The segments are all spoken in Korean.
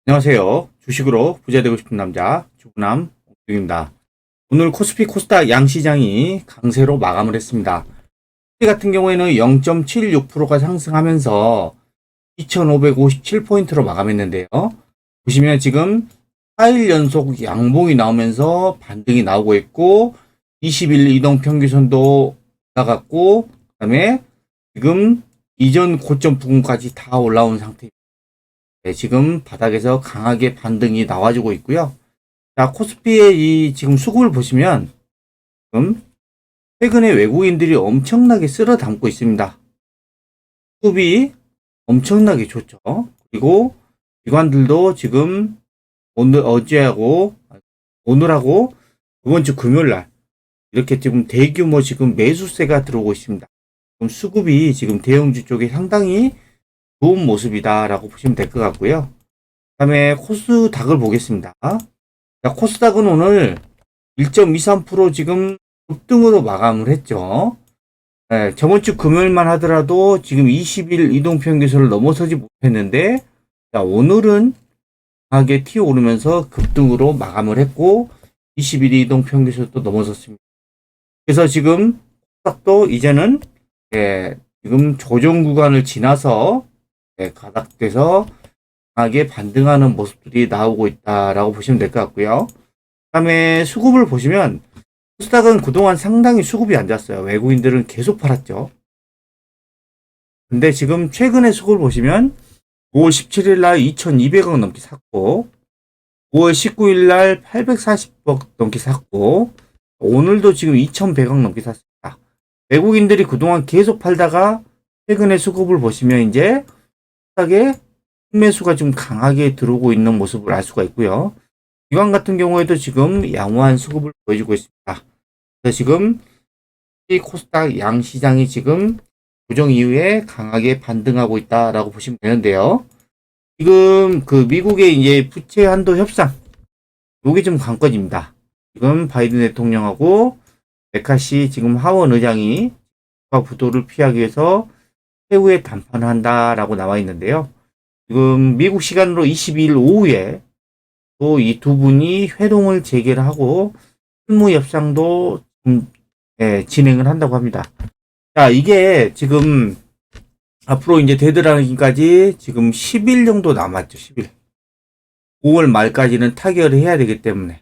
안녕하세요. 주식으로 부자 되고 싶은 남자 주부남 옥중입니다. 오늘 코스피 코스닥 양시장이 강세로 마감을 했습니다. 코스피 같은 경우에는 0.76%가 상승하면서 2,557포인트로 마감했는데요. 보시면 지금 4일 연속 양봉이 나오면서 반등이 나오고 있고 20일 이동평균선도 나갔고 그다음에 지금 이전 고점 부근까지 다 올라온 상태입니다. 네, 지금 바닥에서 강하게 반등이 나와주고 있고요. 자, 코스피의 이 지금 수급을 보시면 지금 최근에 외국인들이 엄청나게 쓸어 담고 있습니다. 수급이 엄청나게 좋죠. 그리고 기관들도 지금 오늘하고 이번 주 금요일 날 이렇게 지금 대규모 지금 매수세가 들어오고 있습니다. 지금 수급이 지금 대형주 쪽에 상당히 좋은 모습이다라고 보시면 될 것 같고요. 그다음에 코스닥을 보겠습니다. 자, 코스닥은 오늘 1.23% 지금 급등으로 마감을 했죠. 네, 저번 주 금요일만 하더라도 지금 20일 이동평균선을 넘어서지 못했는데, 자, 오늘은 강하게 튀어오르면서 급등으로 마감을 했고, 20일 이동평균선도 넘어섰습니다. 그래서 지금 코스닥도 이제는 지금 조정 구간을 지나서 가닥돼서 강하게 반등하는 모습들이 나오고 있다라고 보시면 될 것 같고요. 그다음에 수급을 보시면 코스닥은 그동안 상당히 수급이 안 좋았어요. 외국인들은 계속 팔았죠. 근데 지금 최근에 수급을 보시면 5월 17일 날 2,200억 넘게 샀고 5월 19일 날 840억 넘게 샀고 오늘도 지금 2,100억 넘게 샀습니다. 외국인들이 그동안 계속 팔다가 최근에 수급을 보시면 이제 코스닥에 매수가 좀 강하게 들어오고 있는 모습을 알 수가 있고요. 기관 같은 경우에도 지금 양호한 수급을 보여주고 있습니다. 그래서 지금 이 코스닥 양시장이 지금 조정 이후에 강하게 반등하고 있다라고 보시면 되는데요. 지금 그 미국의 이제 부채 한도 협상, 요게 좀 관건입니다. 지금 바이든 대통령하고 메카시 지금 하원 의장이 부도를 피하기 위해서 최후의 담판을 한다라고 나와 있는데요. 지금 미국 시간으로 22일 오후에 또 이 두 분이 회동을 재개를 하고 실무 협상도 진행을 한다고 합니다. 자, 이게 지금 앞으로 이제 데드라인까지 지금 10일 정도 남았죠. 10일. 5월 말까지는 타결을 해야 되기 때문에.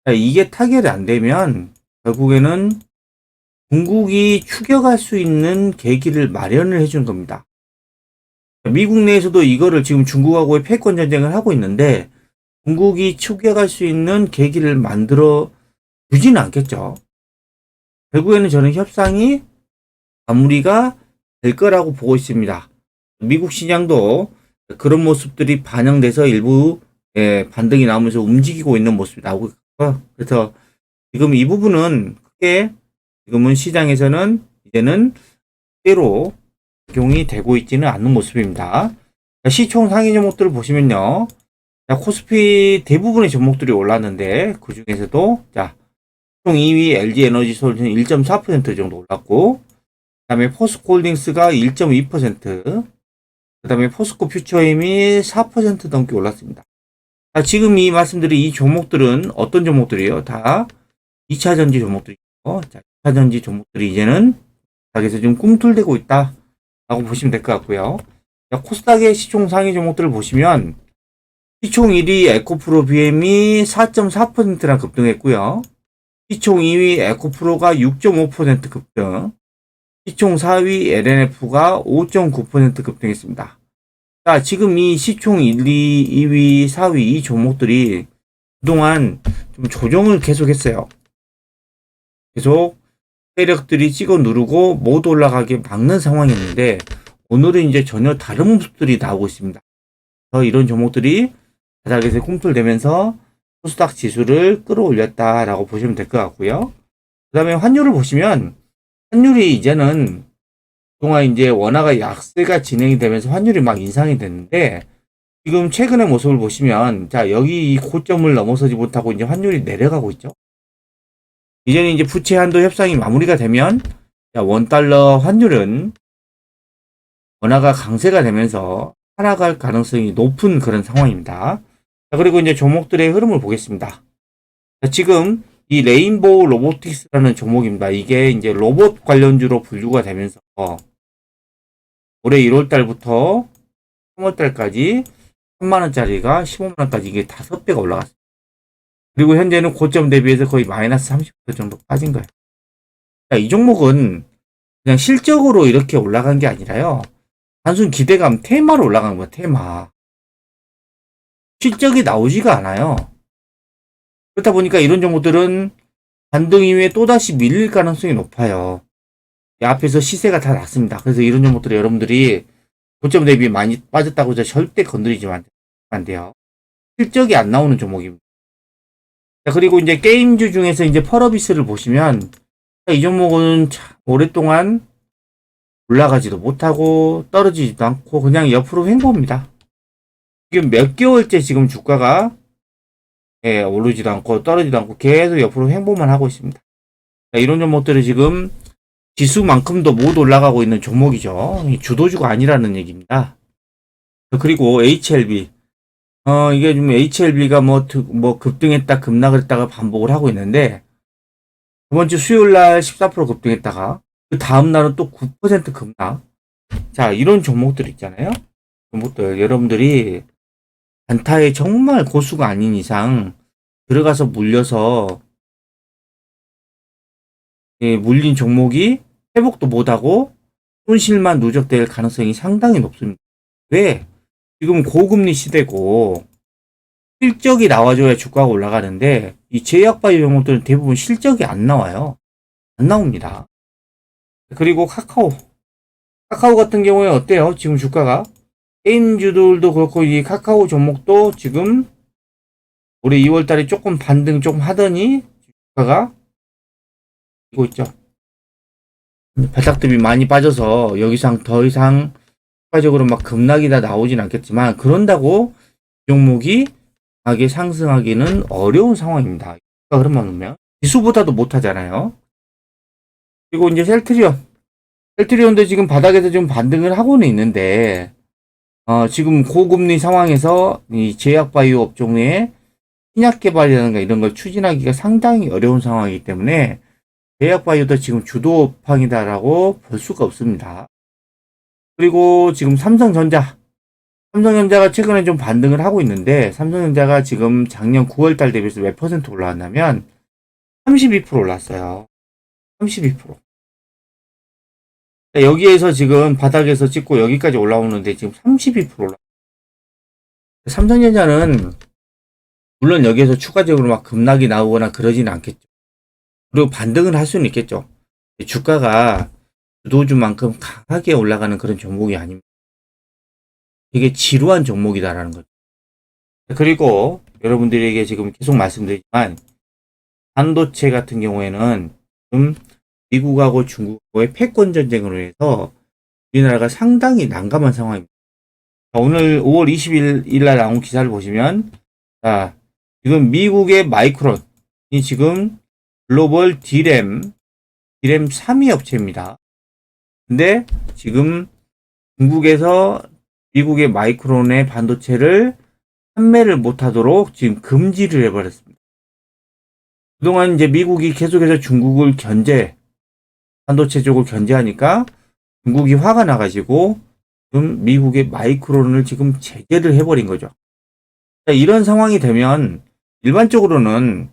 자, 이게 타결이 안 되면 결국에는 중국이 추격할 수 있는 계기를 마련을 해준 겁니다. 미국 내에서도 이거를 지금 중국하고의 패권 전쟁을 하고 있는데 중국이 추격할 수 있는 계기를 만들어 주지는 않겠죠. 결국에는 저는 협상이 마무리가 될 거라고 보고 있습니다. 미국 시장도 그런 모습들이 반영돼서 일부 반등이 나오면서 움직이고 있는 모습이 나오고 있고요. 그래서 지금 이 부분은 크게 지금은 시장에서는 이제는 그대로 적용이 되고 있지는 않는 모습입니다. 시총 상위 종목들을 보시면요. 자, 코스피 대부분의 종목들이 올랐는데 그 중에서도 자, 총 2위 LG에너지솔루션 1.4% 정도 올랐고 그다음에 포스코홀딩스가 1.2%, 그다음에 포스코 퓨처힘이 4% 넘게 올랐습니다. 자, 지금 이 말씀드린 이 종목들은 어떤 종목들이에요? 다 2차 전지 종목들이고, 자, 2차 전지 종목들이 이제는 바닥에서 좀 꿈틀대고 있다. 라고 보시면 될 것 같고요. 자, 코스닥의 시총 상위 종목들을 보시면 시총 1위 에코프로 BM이 4.4%나 급등했고요. 시총 2위 에코프로가 6.5% 급등, 시총 4위 LNF가 5.9% 급등했습니다. 자, 지금 이 시총 1, 2위, 4위 이 종목들이 그동안 좀 조정을 계속했어요. 계속 세력들이 찍어 누르고 못 올라가게 막는 상황이었는데 오늘은 이제 전혀 다른 모습들이 나오고 있습니다. 그래서 이런 종목들이 바닥에서 꿈틀대면서 코스닥 지수를 끌어올렸다라고 보시면 될 것 같고요. 그 다음에 환율을 보시면 환율이 이제는 그동안 이제 원화가 약세가 진행이 되면서 환율이 막 인상이 됐는데 지금 최근의 모습을 보시면 자, 여기 이 고점을 넘어서지 못하고 이제 환율이 내려가고 있죠. 이제는 이제 부채 한도 협상이 마무리가 되면 원달러 환율은 원화가 강세가 되면서 하락할 가능성이 높은 그런 상황입니다. 자, 그리고 이제 종목들의 흐름을 보겠습니다. 자, 지금 이 레인보우 로보틱스라는 종목입니다. 이게 이제 로봇 관련주로 분류가 되면서 올해 1월 달부터 3월 달까지 3만 원짜리가 15만 원까지 이게 5배가 올라갔습니다. 그리고 현재는 고점 대비해서 거의 마이너스 30% 정도 빠진 거예요. 자, 이 종목은 그냥 실적으로 이렇게 올라간 게 아니라요. 단순 기대감 테마로 올라간 거예요. 테마. 실적이 나오지가 않아요. 그렇다 보니까 이런 종목들은 반등 이후에 또다시 밀릴 가능성이 높아요. 이 앞에서 시세가 다 났습니다. 그래서 이런 종목들이 여러분들이 고점 대비 많이 빠졌다고 해서 절대 건드리지만 안 돼요. 실적이 안 나오는 종목입니다. 자, 그리고 이제 게임주 중에서 이제 펄어비스를 보시면 이 종목은 참 오랫동안 올라가지도 못하고 떨어지지도 않고 그냥 옆으로 횡보입니다. 지금 몇 개월째 지금 주가가 오르지도 않고 떨어지도 않고 계속 옆으로 횡보만 하고 있습니다. 자, 이런 종목들이 지금 지수만큼도 못 올라가고 있는 종목이죠. 주도주가 아니라는 얘기입니다. 그리고 HLB. 이게 좀 HLB가 뭐 급등했다, 급락을 했다가 반복을 하고 있는데, 이번 주 수요일 날 14% 급등했다가, 그 다음날은 또 9% 급락. 자, 이런 종목들 있잖아요. 종목들, 여러분들이 단타에 정말 고수가 아닌 이상, 들어가서 물려서, 물린 종목이 회복도 못하고, 손실만 누적될 가능성이 상당히 높습니다. 왜? 지금 고금리 시대고 실적이 나와줘야 주가가 올라가는데 이 제약바이오 종목들은 대부분 실적이 안 나와요. 안 나옵니다. 그리고 카카오 같은 경우에 어때요? 지금 주가가 게임주들도 그렇고 이 카카오 종목도 지금 올해 2월 달에 조금 반등 좀 하더니 주가가 이거 있죠. 바닥급이 많이 빠져서 여기서 더 이상 추가적으로 막 급락이 다 나오진 않겠지만 그런다고 종목이 강하게 상승하기는 어려운 상황입니다. 그런만 보면 지수보다도 못하잖아요. 그리고 이제 셀트리온도 지금 바닥에서 좀 반등을 하고는 있는데 지금 고금리 상황에서 이 제약바이오 업종의 신약 개발이라든가 이런 걸 추진하기가 상당히 어려운 상황이기 때문에 제약바이오도 지금 주도팡이다라고 볼 수가 없습니다. 그리고 지금 삼성전자가 최근에 좀 반등을 하고 있는데 삼성전자가 지금 작년 9월달 대비해서 몇 퍼센트 올라왔냐면 32% 올랐어요. 32%. 여기에서 지금 바닥에서 찍고 여기까지 올라오는데 지금 32% 올라. 삼성전자는 물론 여기에서 추가적으로 막 급락이 나오거나 그러지는 않겠죠. 그리고 반등을 할 수는 있겠죠. 주가가 주도주만큼 강하게 올라가는 그런 종목이 아닙니다. 되게 지루한 종목이다라는 거죠. 그리고 여러분들에게 지금 계속 말씀드리지만 반도체 같은 경우에는 지금 미국하고 중국과의 패권 전쟁으로 해서 우리나라가 상당히 난감한 상황입니다. 오늘 5월 20일 날 나온 기사를 보시면 자, 지금 미국의 마이크론이 지금 글로벌 D램 3위 업체입니다. 근데 지금 중국에서 미국의 마이크론의 반도체를 판매를 못하도록 지금 금지를 해버렸습니다. 그동안 이제 미국이 계속해서 중국을 반도체 쪽을 견제하니까 중국이 화가 나가지고 지금 미국의 마이크론을 지금 제재를 해버린 거죠. 자, 이런 상황이 되면 일반적으로는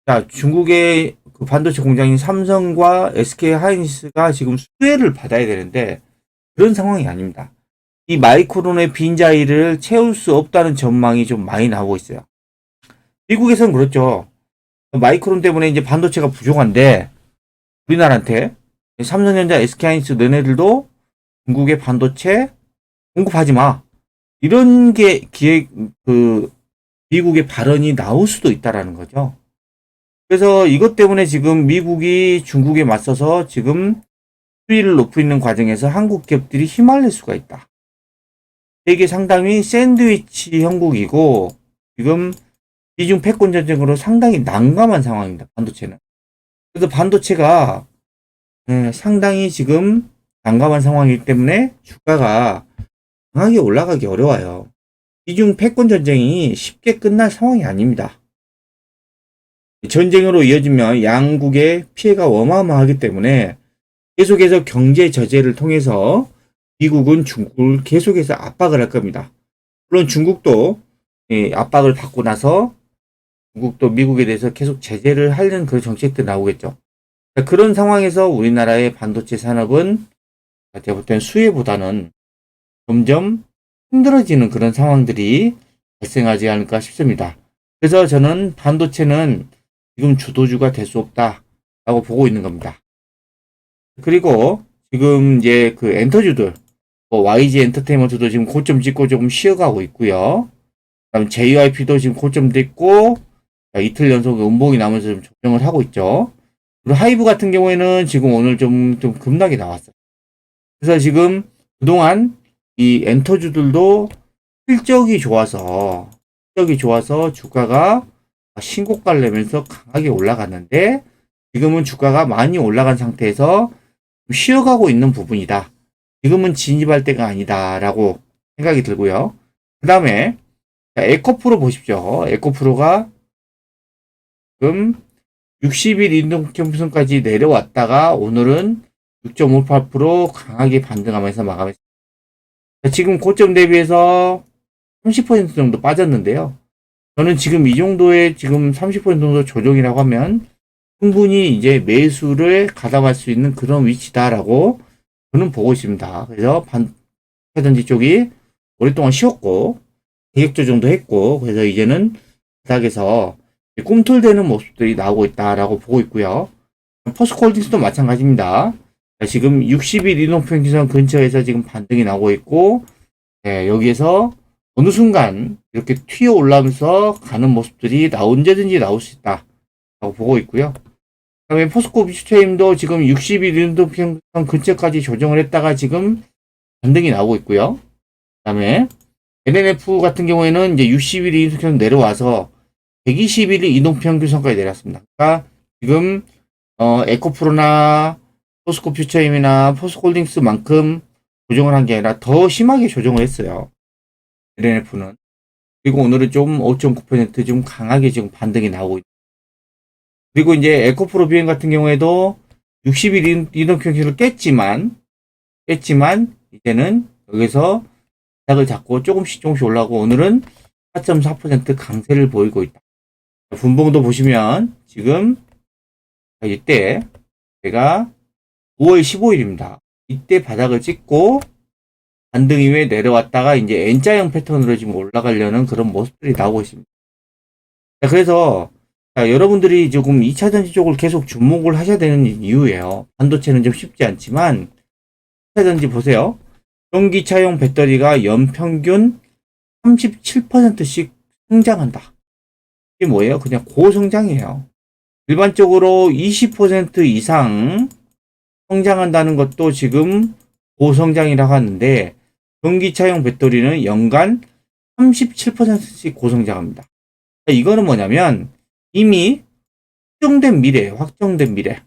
자, 중국의 그 반도체 공장인 삼성과 SK 하이닉스가 지금 수혜를 받아야 되는데 그런 상황이 아닙니다. 이 마이크론의 빈자리를 채울 수 없다는 전망이 좀 많이 나오고 있어요. 미국에서는 그렇죠. 마이크론 때문에 이제 반도체가 부족한데 우리나라한테 삼성전자, SK하이닉스 너네들도 중국의 반도체 공급하지 마. 이런 게 미국의 발언이 나올 수도 있다라는 거죠. 그래서 이것 때문에 지금 미국이 중국에 맞서서 지금 수위를 높이는 과정에서 한국 기업들이 휘말릴 수가 있다. 이게 상당히 샌드위치 형국이고 지금 미중 패권 전쟁으로 상당히 난감한 상황입니다. 반도체는. 그래서 반도체가 상당히 지금 난감한 상황이기 때문에 주가가 강하게 올라가기 어려워요. 미중 패권 전쟁이 쉽게 끝날 상황이 아닙니다. 전쟁으로 이어지면 양국의 피해가 어마어마하기 때문에 계속해서 경제 제재를 통해서 미국은 중국을 계속해서 압박을 할 겁니다. 물론 중국도 압박을 받고 나서 중국도 미국에 대해서 계속 제재를 하려는 그런 정책들이 나오겠죠. 그런 상황에서 우리나라의 반도체 산업은 제가 볼 때는 수혜보다는 점점 힘들어지는 그런 상황들이 발생하지 않을까 싶습니다. 그래서 저는 반도체는 지금 주도주가 될 수 없다라고 보고 있는 겁니다. 그리고 지금 이제 그 엔터주들, YG 엔터테인먼트도 지금 고점 찍고 조금 쉬어가고 있고요. 그다음 JYP도 지금 고점 찍고 이틀 연속 음봉이 나면서 좀 조정을 하고 있죠. 그리고 하이브 같은 경우에는 지금 오늘 좀 급락이 나왔어요. 그래서 지금 그동안 이 엔터주들도 실적이 좋아서 주가가 신고가를 내면서 강하게 올라갔는데 지금은 주가가 많이 올라간 상태에서 쉬어가고 있는 부분이다. 지금은 진입할 때가 아니다라고 생각이 들고요. 그 다음에 에코프로 보십시오. 에코프로가 지금 60일 이동평균선까지 내려왔다가 오늘은 6.58% 강하게 반등하면서 마감했습니다. 지금 고점 대비해서 30% 정도 빠졌는데요. 저는 지금 이 정도의 지금 30% 정도 조정이라고 하면 충분히 이제 매수를 가담할 수 있는 그런 위치다라고 저는 보고 있습니다. 그래서 반도체 쪽이 오랫동안 쉬었고 가격 조정도 했고 그래서 이제는 바닥에서 꿈틀대는 모습들이 나오고 있다라고 보고 있고요. 포스코홀딩스도 마찬가지입니다. 지금 60일 이동평균선 근처에서 지금 반등이 나오고 있고 여기에서 어느 순간 이렇게 튀어 올라오면서 가는 모습들이 언제든지 나올 수 있다라고 보고 있고요. 그 다음에 포스코 비트체인도 지금 60일 이동평균선 근처까지 조정을 했다가 지금 반등이 나오고 있고요. 그 다음에 LNF 같은 경우에는 이제 60일 이동평균선 내려와서 120일 이동평균선까지 내렸습니다. 그러니까 지금 에코프로나 포스코 퓨처임이나 포스코홀딩스만큼 조정을 한 게 아니라 더 심하게 조정을 했어요. LNF는. 그리고 오늘은 좀 5.9% 좀 강하게 지금 반등이 나오고 있고. 그리고 이제 에코프로 비행 같은 경우에도 60일 이동평균선을 깼지만 이제는 여기서 바닥을 잡고 조금씩 올라가고 오늘은 4.4% 강세를 보이고 있다. 분봉도 보시면 지금 이때 제가 5월 15일입니다. 이때 바닥을 찍고 반등 이후에 내려왔다가 이제 N자형 패턴으로 지금 올라가려는 그런 모습들이 나오고 있습니다. 그래서 여러분들이 조금 2차전지 쪽을 계속 주목을 하셔야 되는 이유예요. 반도체는 좀 쉽지 않지만 2차전지 보세요. 전기차용 배터리가 연평균 37%씩 성장한다. 이게 뭐예요? 그냥 고성장이에요. 일반적으로 20% 이상 성장한다는 것도 지금 고성장이라고 하는데 전기차용 배터리는 연간 37%씩 고성장합니다. 이거는 뭐냐면 이미 확정된 미래예요. 확정된 미래.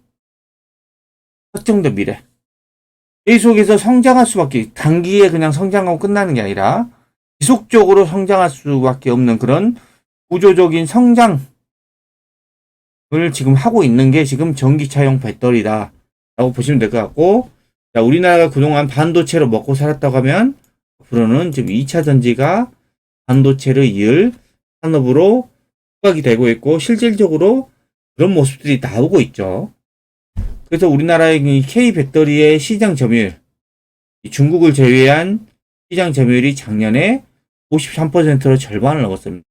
계속해서 성장할 수밖에 단기에 그냥 성장하고 끝나는 게 아니라 지속적으로 성장할 수밖에 없는 그런 구조적인 성장을 지금 하고 있는 게 지금 전기차용 배터리다 라고 보시면 될 것 같고 우리나라가 그동안 반도체로 먹고 살았다고 하면 앞으로는 지금 2차 전지가 반도체를 이을 산업으로 부각이 되고 있고 실질적으로 그런 모습들이 나오고 있죠. 그래서 우리나라의 K 배터리의 시장 점유율, 중국을 제외한 시장 점유율이 작년에 53%로 절반을 넘었습니다.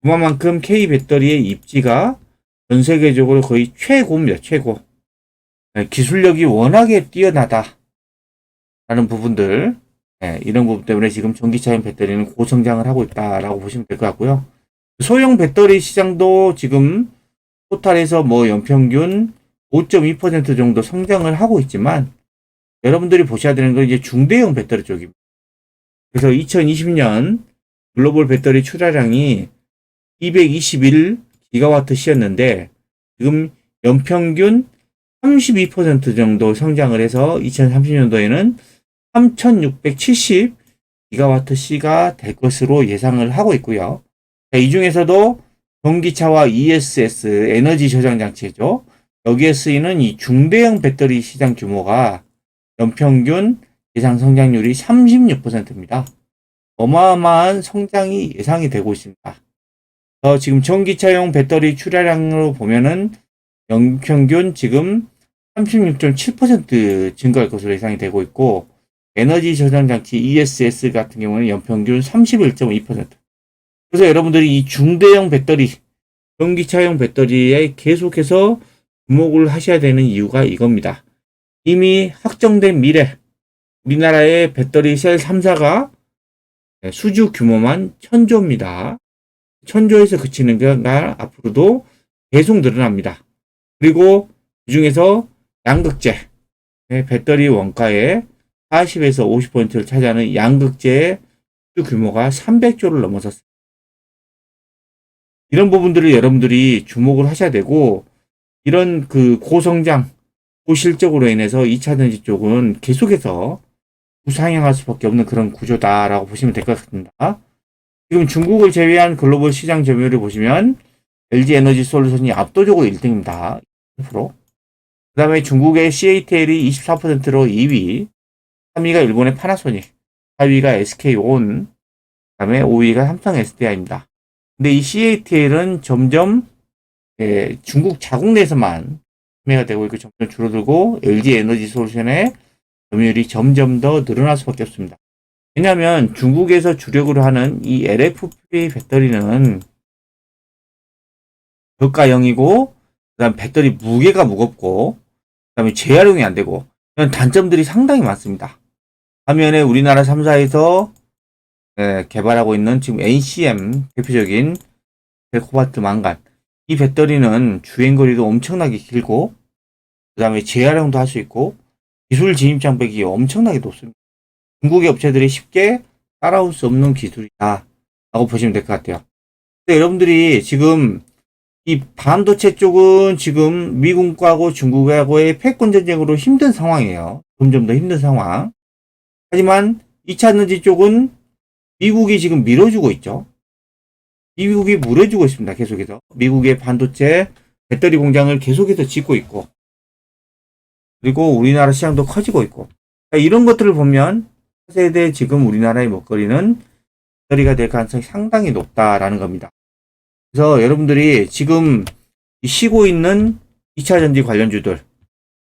그만큼 K 배터리의 입지가 전 세계적으로 거의 최고입니다. 최고. 기술력이 워낙에 뛰어나다라는 부분들, 이런 부분 때문에 지금 전기차용 배터리는 고성장을 하고 있다라고 보시면 될 것 같고요. 소형 배터리 시장도 지금 토탈에서 연평균 5.2% 정도 성장을 하고 있지만 여러분들이 보셔야 되는 건 이제 중대형 배터리 쪽입니다. 그래서 2020년 글로벌 배터리 출하량이 221기가와트 시였는데 지금 연평균 32% 정도 성장을 해서 2030년도에는 3670 기가와트시가 될 것으로 예상을 하고 있고요. 자, 이 중에서도 전기차와 ESS 에너지 저장 장치죠. 여기에 쓰이는 이 중대형 배터리 시장 규모가 연평균 예상 성장률이 36%입니다. 어마어마한 성장이 예상이 되고 있습니다. 지금 전기차용 배터리 출하량으로 보면은 연평균 지금 36.7% 증가할 것으로 예상이 되고 있고, 에너지 저장 장치 ESS 같은 경우는 연평균 31.2%. 그래서 여러분들이 이 중대형 배터리, 전기차용 배터리에 계속해서 주목을 하셔야 되는 이유가 이겁니다. 이미 확정된 미래, 우리나라의 배터리 셀 3사가 수주 규모만 1000조입니다. 1000조에서 그치는 게 앞으로도 계속 늘어납니다. 그리고 그 중에서 양극재, 배터리 원가의 40에서 50%를 차지하는 양극재의 수주 규모가 300조를 넘어섰습니다. 이런 부분들을 여러분들이 주목을 하셔야 되고, 이런 그 고성장, 고실적으로 인해서 2차전지 쪽은 계속해서 우상향할 수밖에 없는 그런 구조다라고 보시면 될 것 같습니다. 지금 중국을 제외한 글로벌 시장 점유율을 보시면 LG 에너지 솔루션이 압도적으로 1등입니다. 10%. 그 다음에 중국의 CATL이 24%로 2위, 3위가 일본의 파나소닉, 4위가 SK온, 그 다음에 5위가 삼성 SDI입니다. 근데 이 CATL은 점점 중국 자국 내에서만 판매가 되고 있고 점점 줄어들고 LG 에너지 솔루션의 점유율이 점점 더 늘어날 수밖에 없습니다. 왜냐하면 중국에서 주력으로 하는 이 LFP 배터리는 저가형이고, 그다음 배터리 무게가 무겁고, 그다음에 재활용이 안 되고, 이런 단점들이 상당히 많습니다. 반면에 우리나라 3사에서 개발하고 있는 지금 NCM 대표적인 벨코바트 망간, 이 배터리는 주행거리도 엄청나게 길고, 그 다음에 재활용도 할 수 있고, 기술 진입 장벽이 엄청나게 높습니다. 중국의 업체들이 쉽게 따라올 수 없는 기술이다 라고 보시면 될 것 같아요. 근데 여러분들이 지금 이 반도체 쪽은 지금 미국하고 중국하고의 패권 전쟁으로 힘든 상황이에요. 점점 더 힘든 상황. 하지만 2차 에너지 쪽은 미국이 지금 밀어주고 있죠. 미국이 물어주고 있습니다. 계속해서. 미국의 반도체 배터리 공장을 계속해서 짓고 있고, 그리고 우리나라 시장도 커지고 있고, 이런 것들을 보면 차세대 지금 우리나라의 먹거리는 배터리가 될 가능성이 상당히 높다라는 겁니다. 그래서 여러분들이 지금 쉬고 있는 2차 전지 관련주들,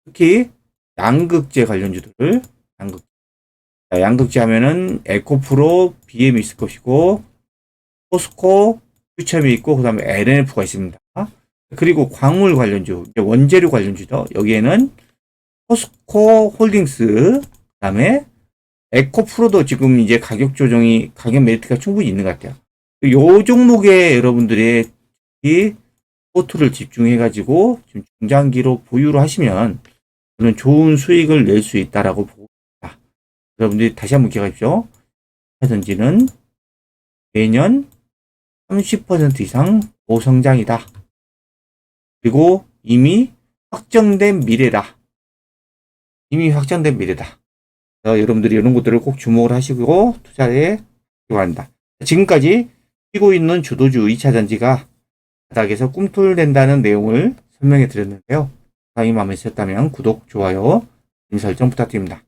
특히 양극재 관련주들, 양극재 하면은 에코프로, BM 있을 것이고, 포스코, 퓨처미 있고, 그 다음에 LNF가 있습니다. 그리고 광물 관련주, 원재료 관련주죠. 여기에는 포스코 홀딩스, 그 다음에 에코프로도 지금 이제 가격 조정이, 가격 메리트가 충분히 있는 것 같아요. 요 종목에 여러분들의 이 포트를 집중해가지고 지금 중장기로 보유를 하시면 저는 좋은 수익을 낼 수 있다라고 보고 있습니다. 여러분들이 다시 한번 기억하십시오. 차전지는 매년 30% 이상 고성장이다. 그리고 이미 확정된 미래다. 이미 확정된 미래다. 여러분들이 이런 것들을 꼭 주목을 하시고 투자에 기원한다. 지금까지 뛰고 있는 주도주 2차전지가 바닥에서 꿈틀댄다는 내용을 설명해 드렸는데요. 영상이 마음에 드셨다면 구독, 좋아요, 알림 설정 부탁드립니다.